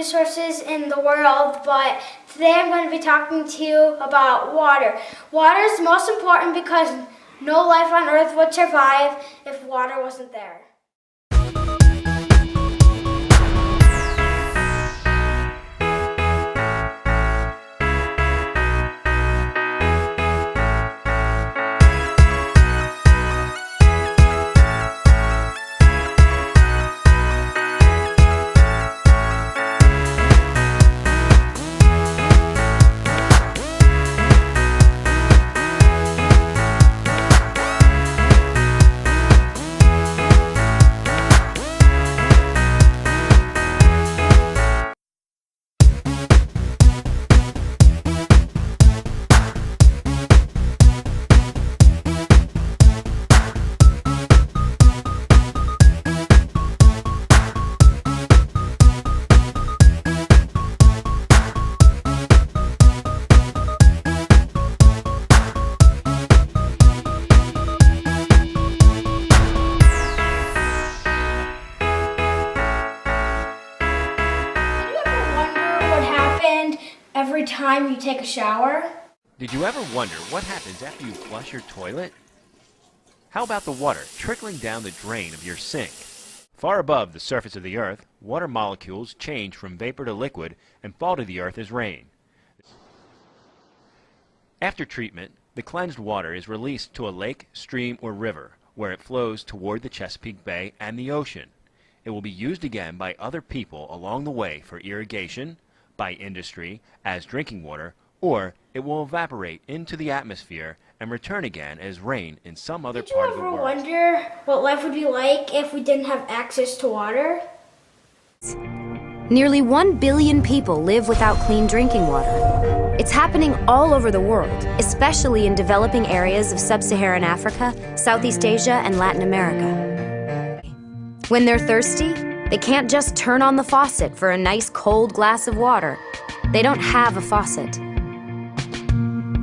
resources in the world, but today I'm going to be talking to you about water. Water is most important because no life on Earth would survive if water wasn't there. Every time you take a shower? Did you ever wonder what happens after you flush your toilet? How about the water trickling down the drain of your sink? Far above the surface of the earth, water molecules change from vapor to liquid and fall to the earth as rain. After treatment, the cleansed water is released to a lake, stream, or river, where it flows toward the Chesapeake Bay and the ocean. It will be used again by other people along the way for irrigation, by industry as drinking water, or it will evaporate into the atmosphere and return again as rain in some other part of the world. Did you ever wonder what life would be like if we didn't have access to water? Nearly 1 billion people live without clean drinking water. It's happening all over the world, especially in developing areas of sub-Saharan Africa, Southeast Asia, and Latin America. When they're thirsty, they can't just turn on the faucet for a nice cold glass of water. They don't have a faucet.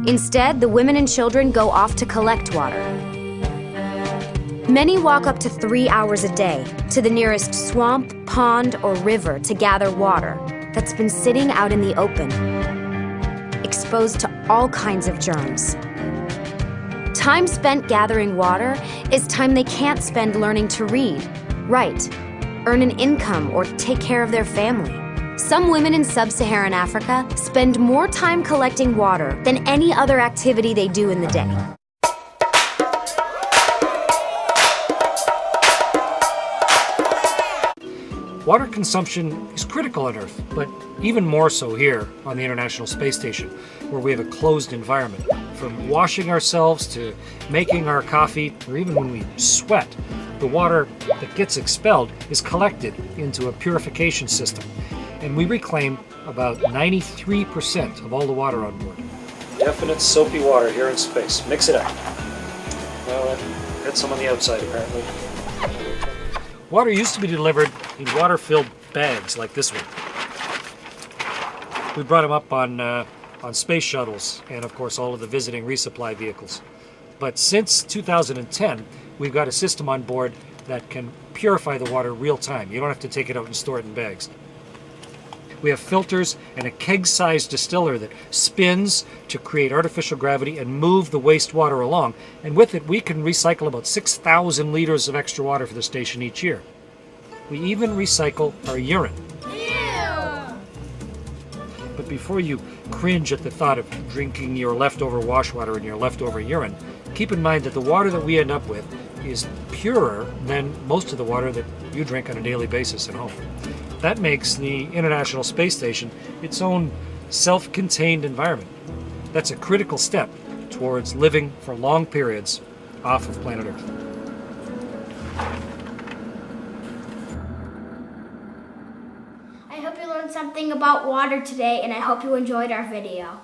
Instead, the women and children go off to collect water. Many walk up to 3 hours a day to the nearest swamp, pond, or river to gather water that's been sitting out in the open, exposed to all kinds of germs. Time spent gathering water is time they can't spend learning to read, write, earn an income, or take care of their family. Some women in sub-Saharan Africa spend more time collecting water than any other activity they do in the day. Water consumption is critical on Earth, but even more so here on the International Space Station, where we have a closed environment. From washing ourselves to making our coffee, or even when we sweat, the water that gets expelled is collected into a purification system, and we reclaim about 93% of all the water on board. Definite soapy water here in space. Mix it up. Well, that's some on the outside apparently. Water used to be delivered in water-filled bags like this one. We brought them up on space shuttles and, of course, all of the visiting resupply vehicles. But since 2010, we've got a system on board that can purify the water real time. You don't have to take it out and store it in bags. We have filters and a keg-sized distiller that spins to create artificial gravity and move the wastewater along. And with it, we can recycle about 6,000 liters of extra water for the station each year. We even recycle our urine. Ew! But before you cringe at the thought of drinking your leftover wash water and your leftover urine, keep in mind that the water that we end up with is purer than most of the water that you drink on a daily basis at home. That makes the International Space Station its own self-contained environment. That's a critical step towards living for long periods off of planet Earth. I hope you learned something about water today, and I hope you enjoyed our video.